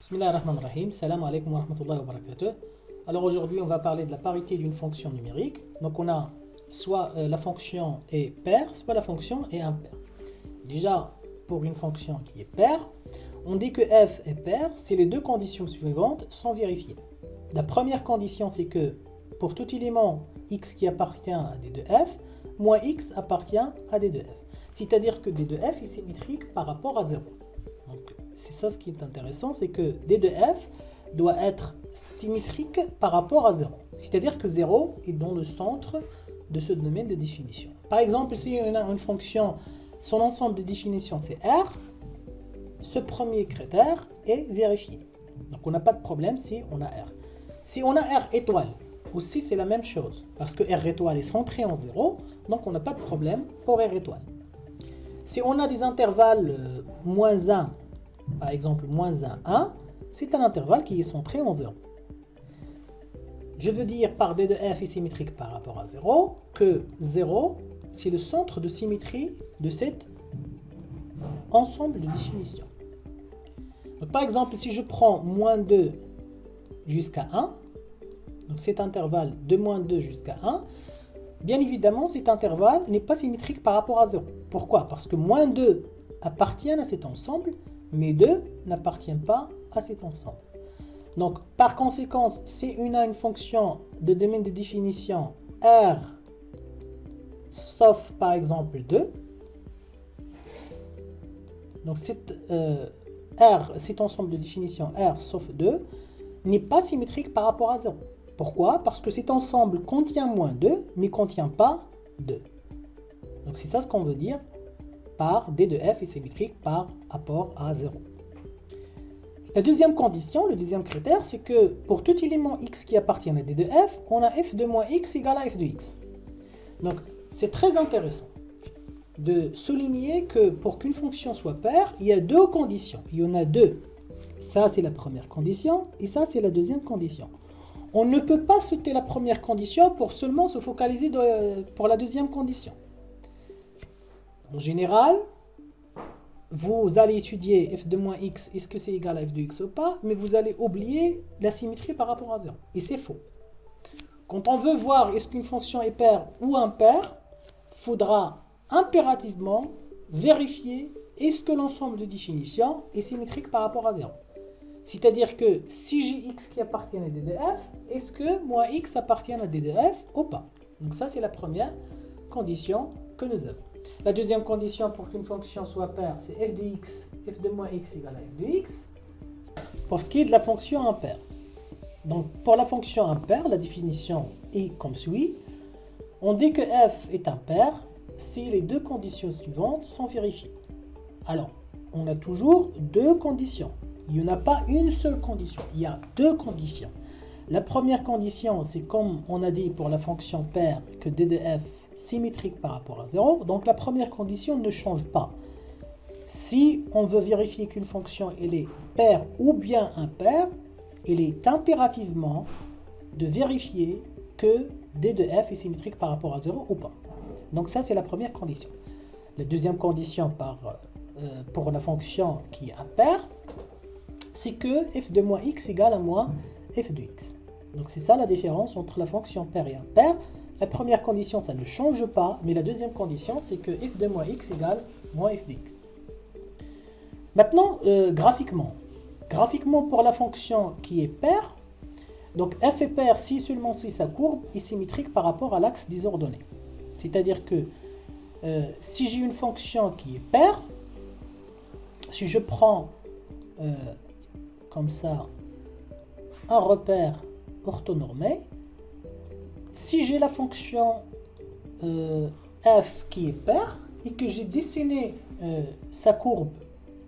Bismillahirrahmanirrahim. Salam alaikum wa rahmatullahi wa barakatuh. Alors aujourd'hui, on va parler de la parité d'une fonction numérique. Donc on a soit la fonction est paire, soit la fonction est impaire. Déjà, pour une fonction qui est paire, on dit que f est paire si les deux conditions suivantes sont vérifiées. La première condition, c'est que pour tout élément x qui appartient à d de f, moins x appartient à d de f. C'est-à-dire que d de f est symétrique par rapport à 0. Donc, c'est ça ce qui est intéressant, c'est que d de f doit être symétrique par rapport à 0. C'est-à-dire que 0 est dans le centre de ce domaine de définition. Par exemple, si on a une fonction, son ensemble de définition c'est R, ce premier critère est vérifié. Donc on n'a pas de problème si on a R. Si on a R étoile, aussi c'est la même chose, parce que R étoile est centré en 0, donc on n'a pas de problème pour R étoile. Si on a des intervalles moins 1, par exemple moins 1, 1, c'est un intervalle qui est centré en 0. Je veux dire par d de f est symétrique par rapport à 0, que 0, c'est le centre de symétrie de cet ensemble de définition. Donc, par exemple, si je prends moins 2 jusqu'à 1, donc cet intervalle de moins 2 jusqu'à 1, bien évidemment, cet intervalle n'est pas symétrique par rapport à 0. Pourquoi? Parce que moins 2 appartient à cet ensemble, mais 2 n'appartient pas à cet ensemble. Donc, par conséquent, si on a une fonction de domaine de définition R, sauf par exemple 2, donc cet ensemble de définition R sauf 2 n'est pas symétrique par rapport à 0. Pourquoi? Parce que cet ensemble contient moins 2, mais ne contient pas 2. Donc c'est ça ce qu'on veut dire par d de f est symétrique par rapport à 0. La deuxième condition, le deuxième critère, c'est que pour tout élément x qui appartient à d de f, on a f de moins x égale à f de x. Donc c'est très intéressant de souligner que pour qu'une fonction soit paire, il y a deux conditions. Il y en a deux. Ça c'est la première condition et ça c'est la deuxième condition. On ne peut pas sauter la première condition pour seulement se focaliser pour la deuxième condition. En général, vous allez étudier f de moins x, est-ce que c'est égal à f de x ou pas, mais vous allez oublier la symétrie par rapport à 0. Et c'est faux. Quand on veut voir est-ce qu'une fonction est paire ou impaire, il faudra impérativement vérifier est-ce que l'ensemble de définition est symétrique par rapport à 0. C'est-à-dire que si j'ai x qui appartient à d de f, est-ce que moins x appartient à d de f ou pas? Donc ça c'est la première condition que nous avons. La deuxième condition pour qu'une fonction soit paire, c'est f de x, f de moins x égale à f de x. Pour ce qui est de la fonction impaire. Donc pour la fonction impaire, la définition est comme suit. On dit que f est impaire si les deux conditions suivantes sont vérifiées. Alors, on a toujours deux conditions. Il n'y en a pas une seule condition. Il y a deux conditions. La première condition, c'est comme on a dit pour la fonction paire que d de f symétrique par rapport à 0. Donc la première condition ne change pas. Si on veut vérifier qu'une fonction elle est paire ou bien impaire, il est impérativement de vérifier que d de f est symétrique par rapport à 0 ou pas. Donc ça c'est la première condition. La deuxième condition pour la fonction qui est impaire, c'est que f de moins x égale à moins f de x. Donc c'est ça la différence entre la fonction paire et impaire. La première condition, ça ne change pas, mais la deuxième condition, c'est que f de moins x égale moins f de x. Maintenant, graphiquement. Graphiquement, pour la fonction qui est paire, donc f est paire si seulement si sa courbe est symétrique par rapport à l'axe des ordonnées. C'est-à-dire que si j'ai une fonction qui est paire, si je prends comme ça un repère orthonormé, si j'ai la fonction f qui est paire et que j'ai dessiné sa courbe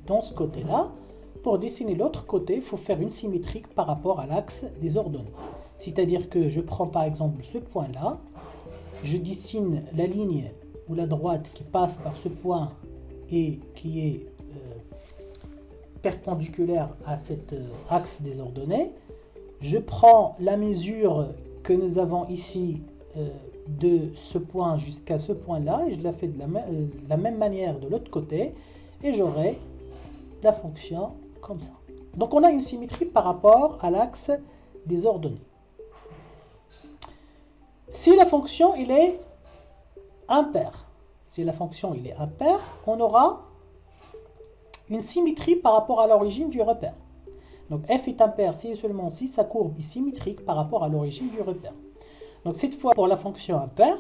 dans ce côté-là, pour dessiner l'autre côté, il faut faire une symétrique par rapport à l'axe des ordonnées. C'est-à-dire que je prends par exemple ce point-là, je dessine la ligne ou la droite qui passe par ce point et qui est perpendiculaire à cet axe des ordonnées. Je prends la mesure que nous avons ici de ce point jusqu'à ce point-là et je la fais de la même manière de l'autre côté et j'aurai la fonction comme ça. Donc on a une symétrie par rapport à l'axe des ordonnées. Si la fonction il est impair, on aura une symétrie par rapport à l'origine du repère. Donc f est impair si et seulement si sa courbe est symétrique par rapport à l'origine du repère. Donc cette fois pour la fonction impaire,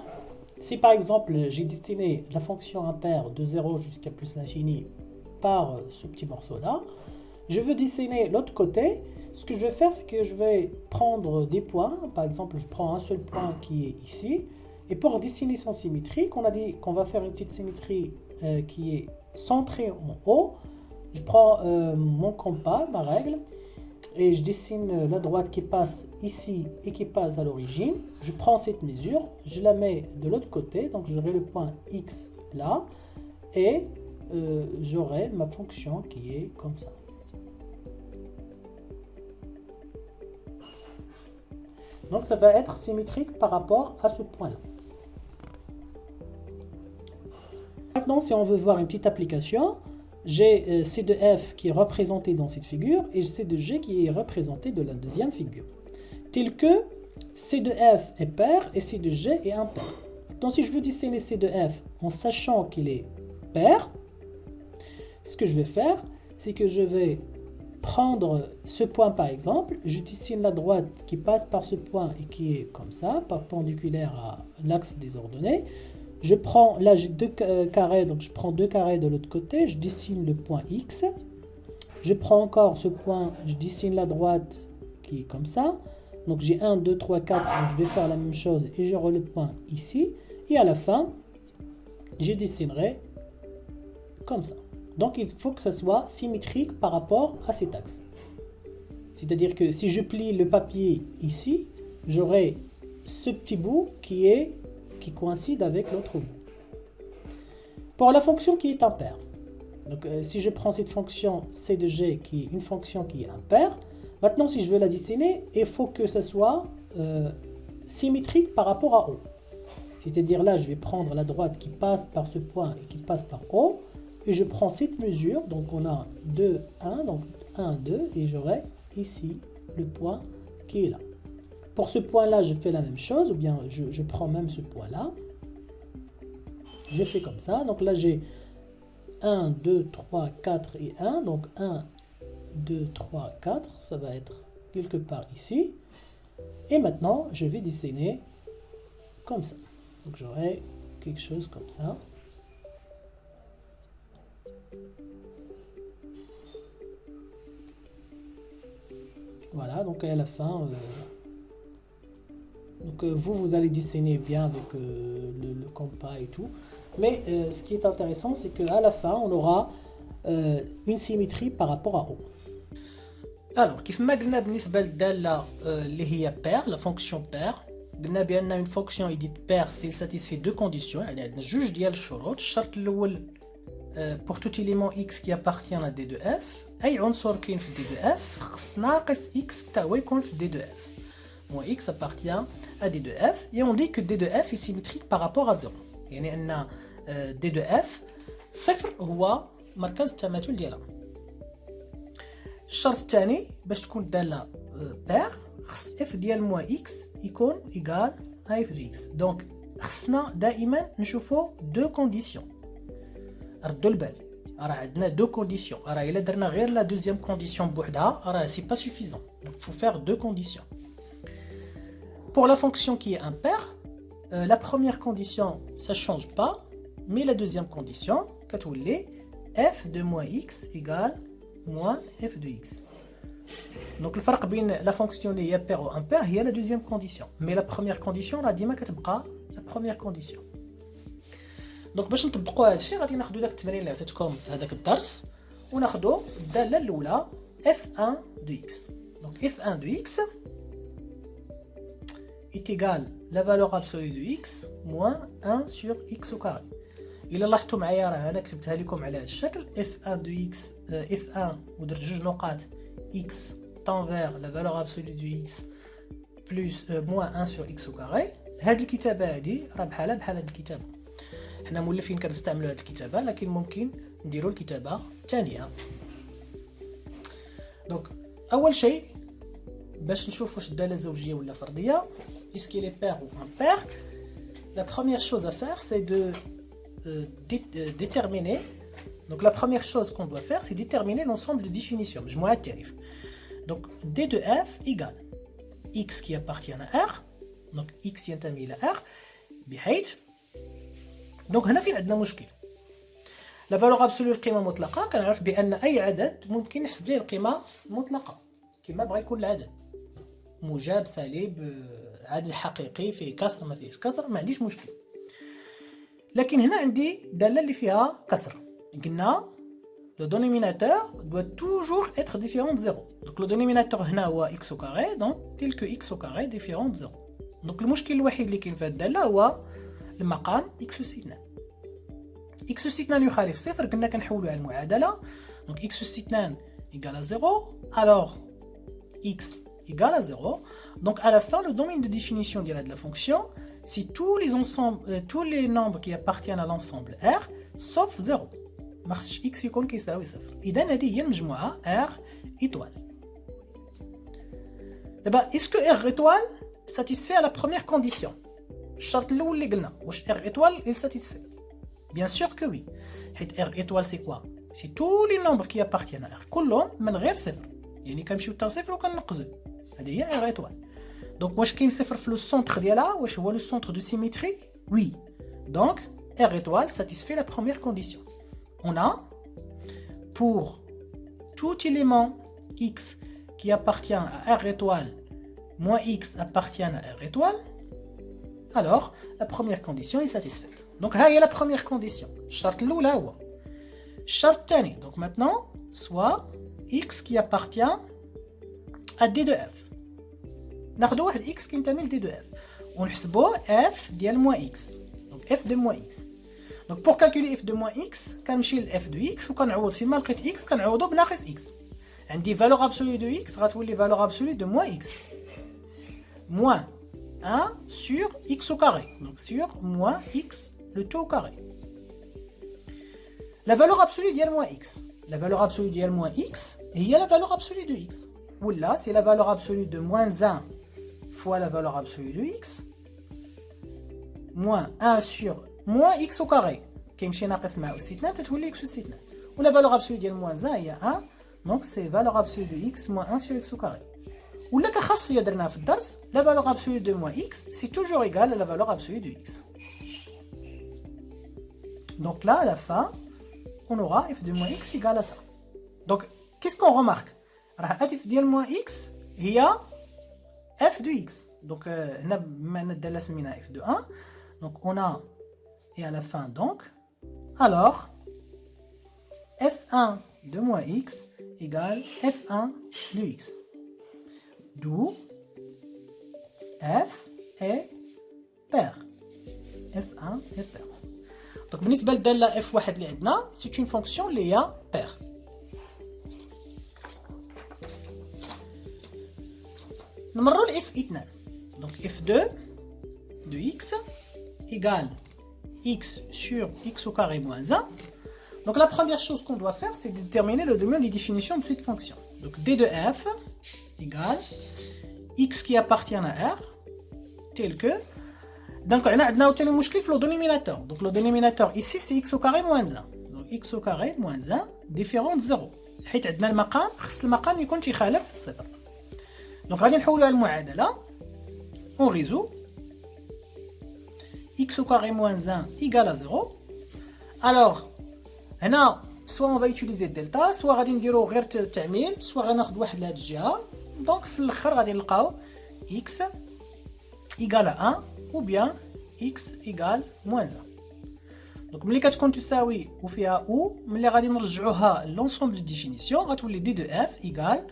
si par exemple j'ai dessiné la fonction impaire de 0 jusqu'à plus l'infini par ce petit morceau là, je veux dessiner l'autre côté. Ce que je vais faire, c'est que je vais prendre des points. Par exemple, je prends un seul point qui est ici. Et pour dessiner son symétrique, on a dit qu'on va faire une petite symétrie qui est centrée en haut. Je prends mon compas, ma règle, et je dessine la droite qui passe ici et qui passe à l'origine. Je prends cette mesure, je la mets de l'autre côté, donc j'aurai le point X là, et j'aurai ma fonction qui est comme ça. Donc ça va être symétrique par rapport à ce point-là. Maintenant, si on veut voir une petite application, j'ai C de F qui est représenté dans cette figure et C de G qui est représenté dans la deuxième figure. Tel que C de F est pair et C de G est impair. Donc si je veux dessiner C de F en sachant qu'il est pair, ce que je vais faire, c'est que je vais prendre ce point par exemple, je dessine la droite qui passe par ce point et qui est comme ça, perpendiculaire à l'axe des ordonnées. Je prends, là j'ai deux carrés, donc je prends deux carrés de l'autre côté, je dessine le point X. Je prends encore ce point, je dessine la droite qui est comme ça. Donc j'ai 1, 2, 3, 4, donc je vais faire la même chose et j'aurai le point ici. Et à la fin, je dessinerai comme ça. Donc il faut que ça soit symétrique par rapport à cet axe. C'est-à-dire que si je plie le papier ici, j'aurai ce petit bout qui coïncide avec l'autre bout. Pour la fonction qui est impaire, donc si je prends cette fonction C de G qui est une fonction qui est impaire, maintenant si je veux la dessiner, il faut que ça soit symétrique par rapport à O. C'est-à-dire là, je vais prendre la droite qui passe par ce point et qui passe par O. Et je prends cette mesure, donc on a 2, 1, donc 1, 2, et j'aurai ici le point qui est là. Pour ce point-là, je fais la même chose, ou bien je prends même ce point-là. Je fais comme ça, donc là j'ai 1, 2, 3, 4 et 1, donc 1, 2, 3, 4, ça va être quelque part ici. Et maintenant, je vais dessiner comme ça. Donc j'aurai quelque chose comme ça. Voilà, donc à la fin, vous allez dessiner bien avec le compas et tout. Mais ce qui est intéressant, c'est qu'à la fin, on aura une symétrie par rapport à O. Alors, كيف ما قلنا بالنسبة للدالة اللي هي pair, la fonction pair, قلنا بأن une fonction ديت pair s'il satisfait deux conditions, يعني عندنا جوج ديال الشروط. الشرط الأول pour tout élément x qui appartient à d de f, أي عنصر كاين في d de f خص ناقص x حتى هو يكون في d de f. Moi x appartient à d de f et on dit que d de f est symétrique par rapport à 0. يعني أن d de f صفر هو مركز التماثل ديالها. الشرط الثاني باش تكون الدالة pair خص f ديال موان x يكون إيكال à f de x. دونك خصنا دائما نشوفوا دو كونديسيون. ردوا البال راه عندنا دو كونديسيون، راه الا درنا غير لا دوزيام كونديسيون بوحدها راه سي با سوفيزون. دونك faut faire deux conditions. Pour la fonction qui est impaire, la première condition ça change pas, mais la deuxième condition كتولي f de moins x égale moins f de x. Donc الفرق بين la fonction اللي هي pair و impair هي la deuxième condition, mais la première condition راه ديما كتبقى la première condition. دونك باش نطبقوا هذا الشيء غادي ناخذوا داك التمرين اللي عطيتكم في هذاك الدرس وناخذوا الداله الاولى f1 de x. Donc f1 de x est égal la valeur absolue de x moins 1 sur x au carré. الا لاحظتوا معايا راه انا كتبتها لكم على هذا الشكل f1 de x f1 ودرت جوج نقاط x تنفير la valeur absolue de x plus moins 1 sur x au carré. هذه الكتابه هذه راه بحال هذه الكتابه. حنا مولفين كنستعملوا هذه الكتابه لكن ممكن نديروا الكتابه الثانيه. دونك أول شيء باش نشوف واش الدالة زوجية ولا فردية est-ce qu'il est pair ou impair. La première chose à faire c'est de déterminer. Donc la première chose qu'on doit faire c'est déterminer l'ensemble de définitions. مجموعة التعريف. Donc D de F égale X qui appartient à R. Donc X ينتمي إلى R بحيث donc هنا فين عندنا مشكل. لا فالور ابسولو القيمه مطلقه كنعرف بان اي عدد ممكن نحسب ليه القيمه المطلقه كما بغى يكون العدد موجب سالب عدد حقيقي فيه كسر ما فيهش كسر ما عنديش مشكل. لكن هنا عندي داله اللي فيها كسر قلنا le dénominateur doit toujours être différent de 0. Donc le dénominateur هنا هو x au carré donc tel que x au carré différent de 0. Donc المشكل الوحيد اللي كاين في هذه الداله هو المقام x أس 2. x أس 2 يخالف صفر كنا كنحولوا على المعادله donc x أس 2 égale à 0 alors x égale à 0 donc à la fin le domaine de définition de la fonction c'est tous les nombres qui appartiennent à l'ensemble R sauf 0 ما خصش x يكون كيساوي صفر. اذا هذه هي المجموعه R étoile. دابا est-ce que R étoile satisfait à la première condition. الشرط الاول اللي قلنا واش R étoile il satisfait. Bien sûr que oui. R étoile c'est quoi? C'est tous les nombres qui appartiennent à R كلهم من غير صفر يعني كنمشيو حتى صفر وكننقصوا. هذه هي R étoile. Donc واش كاين صفر في لو سونتر ديالها واش هو لو سونتر دو سيميتري؟ Oui. Donc R étoile satisfait la première condition. On a pour tout élément X qui appartient à R étoile moins X appartient à R étoile alors la première condition est satisfaite. Donc là il y a la première condition. الشرط الأول هو. الشرط الثاني donc maintenant soit X qui appartient à D de F. ناخذ واحد X qui ينتمي ل D de F ونحسبوا F ديال moins X. Donc F de moins X. Donc pour calculer F de moins X كنمشي ل F de X وكنعوض فيما لقيت X كنعوضو بناقص X. عندي valeur absolue de X غتولي valeur absolue de moins X. Moins 1 sur x au carré, donc sur moins x, le tout au carré. La valeur absolue d'IL moins x. La valeur absolue d'IL moins x, et il y a la valeur absolue de x. Ou là, c'est la valeur absolue de moins 1 fois la valeur absolue de x, moins 1 sur moins x au carré. كيمشي ناقص مع أس 2 تتولي x أس 2. Ou la valeur absolue d'IL moins 1 هي 1, donc c'est valeur absolue de x moins 1 sur x au carré. ولا كخاصية درناها في الدرس la valeur absolue de moins x c'est toujours égal à la valeur absolue de x. Donc là à la fin on aura f de moins x égale à ça. Donc qu'est-ce qu'on remarque? راه f ديال moins x هي f de x. Donc هنا بما ان الدالة سميناها f de 1 donc on a et à la fin donc alors f1 de moins x égale f1 de x. D'où f est pair. f1 est pair. Donc بالنسبة للدالة f1 اللي عندنا c'est une fonction اللي هي pair. نمروا ل f2. Donc f2 de x égale x sur x au carré moins 1. Donc la première chose qu'on doit faire c'est déterminer le domaine des définitions de cette fonction. Donc d de f égale x qui appartient à R tel que donc on a عاوتاني مشكل في le dénominateur. Donc le dénominateur ici c'est x au carré moins 1. Donc x au carré moins 1 différent de 0 حيت عندنا المقام خص المقام يكون تيخالف الصفر. Donc غادي نحولوا على المعادله on résout x au carré moins 1 égale à 0. Alors هنا soit on va utiliser delta soit غادي نديرو غير التعميل soit غناخذ واحد لهاد الجهه. Donc في الاخر غادي نلقاو x égale à 1 ou bien x égale moins 1. Donc ملي كتكون تساوي وفيها ou ملي غادي نرجعوها l'ensemble de définition غتولي d de f égale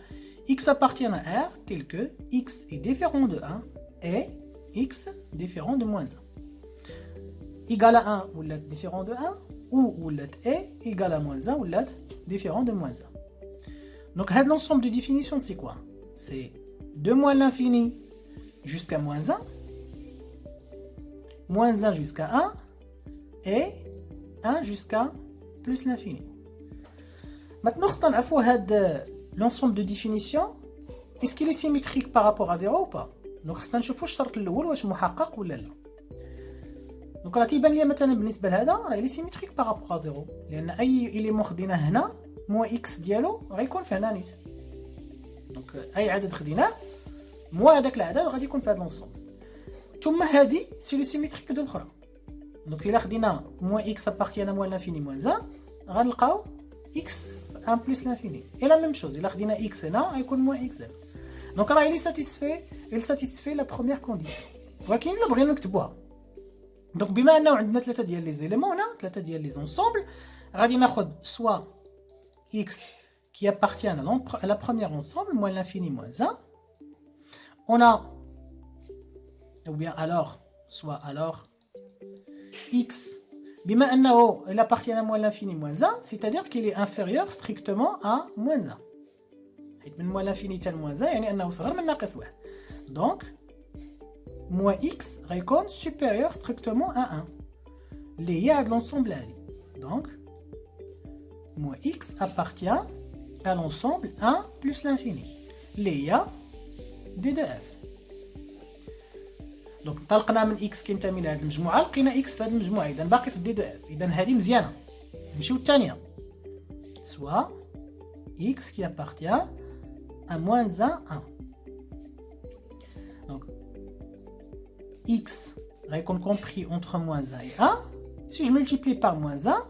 x appartient à R tel que x est différent de 1 et x différent de moins 1. Égal à 1 ou différent de 1 ou est égal à moins 1 ou différent de moins 1. Donc l'ensemble de définition c'est quoi? C'est de moins l'infini jusqu'à moins 1, moins 1 jusqu'à 1 et 1 jusqu'à plus l'infini. Maintenant, on a l'ensemble de définition est-ce qu'il est symétrique par rapport à 0 ou pas? Donc خصنا نشوفوا الشرط الاول واش محقق ولا لا. دونك راه تيبان لي مثلا بالنسبه لهذا راه لي سيميتريك par rapport à 0 لان اي اليمون خديناه هنا موا اكس ديالو غيكون في هنا نيت. دونك اي عدد خديناه موا هذاك العدد غادي يكون في هذا لونسومبل. ثم هذه سي لو سيميتريك دو الاخرى. دونك الا خدينا موا اكس ابارتيان ا موا لانفيني موان 1 غنلقاو اكس 1 بلس لانفيني. اي لا ميم شوز الا خدينا اكس هنا غيكون موا اكس هنا. دونك راه il satisfait la première condition. ولكن الا بغينا نكتبوها دونك بما انه عندنا ثلاثه ديال لي زيليمون هنا ثلاثه ديال لي زونسومبل غادي ناخذ سوا x qui appartient à la première ensemble moins l'infini moins 1 on a ou bien alors x بما انه il appartient à moins l'infini moins 1 c'est-à-dire qu'il est inférieur strictement à moins 1 حيت من moins l'infini حتى moins 1 يعني انه صغر من ناقص 1 donc moins x غيكون supérieur strictement à 1 اللي هي هاد l'ensemble هادي. donc moins x appartient à l'ensemble 1 plus l'infini اللي هي d de f. donc انطلقنا من x كينتمي لهاد المجموعه لقينا x في هاد المجموعه اذا باقي في d de f. اذا هادي مزيانه. نمشيو الثانيه soit x qui appartient à moins 1 1. donc x غيكون compris entre moins 1 et 1. si je multiplie par moins 1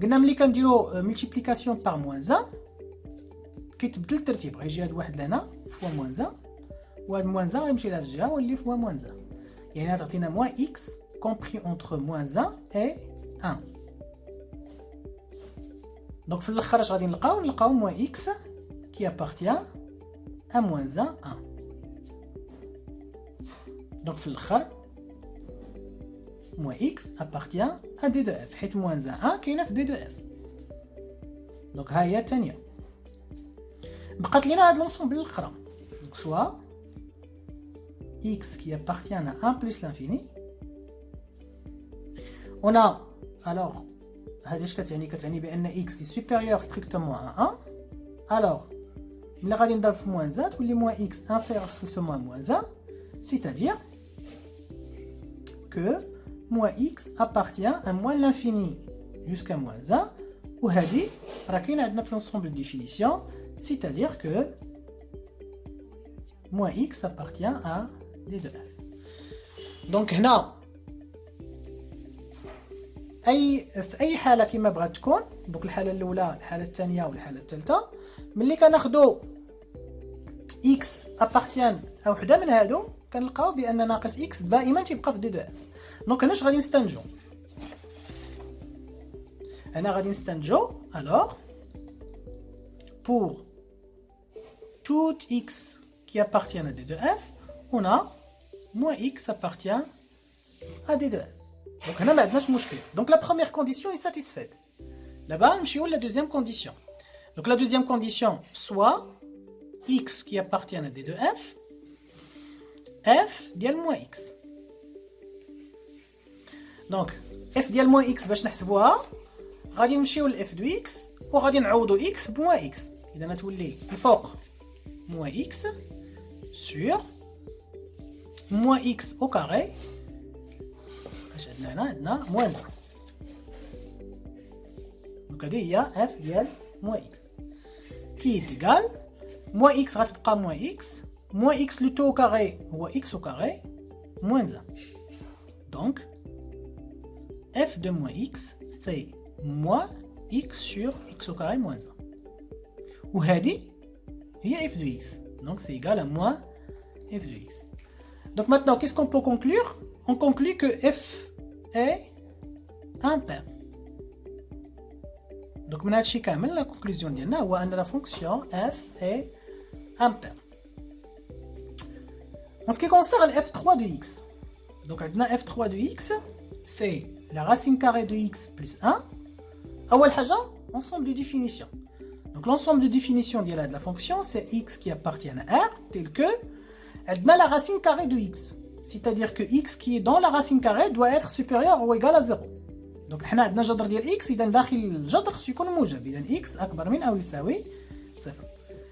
قلنا ملي كنديرو multiplication par moins 1 كيتبدل الترتيب غيجي هاد واحد لهنا فوا moins 1 وهاد moins 1 غيمشي لهاد الجهه ويولي فوا moins 1 يعني غتعطينا moins x compris entre moins 1 et 1. دونك في الاخر اش غادي نلقاو moins x qui appartient à moins 1 1. donc في الاخر moins x appartient à d de f حيت moins 1 كاينه في d de f. donc ها هي الثانيه. بقات لينا هاد لونسومبل الاخرى donc soit x qui appartient à 1 plus l'infini on a alors هادي اش كتعني بان x est supérieur strictement à 1 alors ملي غادي نضرب في moins 1 تولي moins x inférieur strictement à moins 1 c'est-à-dire que moins x appartient à moins l'infini jusqu'à moins 1 وهذه راه كاينه عندنا في l'ensemble de définition c'est-à-dire que moins x appartient à d de f. donc هنا في اي حاله كما بغات تكون دونك الحاله الاولى الحاله الثانيه والحاله الثالثه ملي كناخذوا x appartient او وحده من هادو كنلقاو بان ناقص x دائما تيبقى في d de f. دونك هنا اش غادي نستنتجو؟ هنا غادي نستنتجو alors pour tout x qui appartient à d de f on a moins x appartient à d de f. donc هنا ما عندناش مشكل. donc la première condition est satisfaite. دابا نمشيو la deuxième condition. donc la deuxième condition soit x qui appartient à d de f f ديال moins x. donc f ديال moins x باش نحسبوها غادي نمشيو ل f دو x وغادي نعوضو x ب moins x. اذا تولي الفوق moins x sur moins x au carré اش عندنا هنا moins 1. دونك هذه هي f ديال moins x qui est égal moins x غتبقى moins x moins x le tout au carré هو x au carré moins 1. donc f de moins x c'est moins x sur x au carré moins 1 وهذه هي f de x donc c'est égal à moins f de x. donc maintenant qu'est-ce qu'on peut conclure? on conclut que f est impair. donc من هادشي كامل la conclusion ديالنا هو ان la fonction f est impair. en ce qui concerne f3 de x donc عندنا f3 de x c'est la racine carrée de x plus 1. أول حاجة ensemble de définition. donc l'ensemble de définition de la fonction c'est x qui appartient à r tel que عندنا la racine carrée de x c'est-à-dire que x qui est dans la racine carrée doit être supérieur ou égal à 0. donc حنا عندنا جذر ديال x اذا داخل الجذر سيكون موجب اذا x اكبر من او يساوي 0.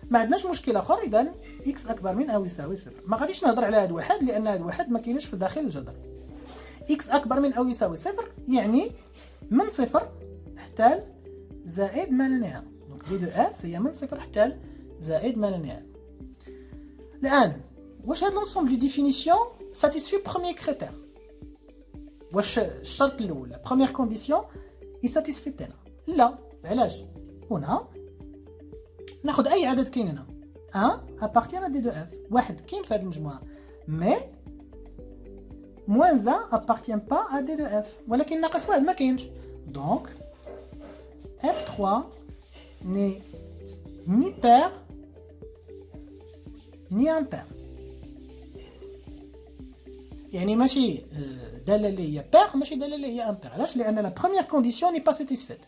ما عندناش مشكل اخر. اذا اكس اكبر من او يساوي صفر. ما غاديش نهضر على هاد واحد لان هاد واحد ما كاينش في داخل الجذر. اكس اكبر من او يساوي صفر يعني من صفر حتى زائد ما لا نهايه. دونك دي دو اف هي من صفر حتى زائد ما لا نهايه. الان واش هاد لونسومبل دي ديفينيسيون ساتيسفي بروميير كريتير؟ واش الشرط الاول بروميير كونديسيون يساتيسفي تاعنا؟ لا. علاش؟ هنا ناخذ اي عدد كاين هنا 1 ابارتيان ا دي دو اف. واحد كاين في هذه المجموعه مي موان 1 ابارتيان با ا دي دو اف، ولكن ناقص واحد ما كاينش. دونك اف 3 ني ني بير ني امبير. يعني ماشي داله اللي هي بير ماشي داله اللي هي امبير. علاش؟ لان لا بروميير كونديسيون ني با ساتيسفيت.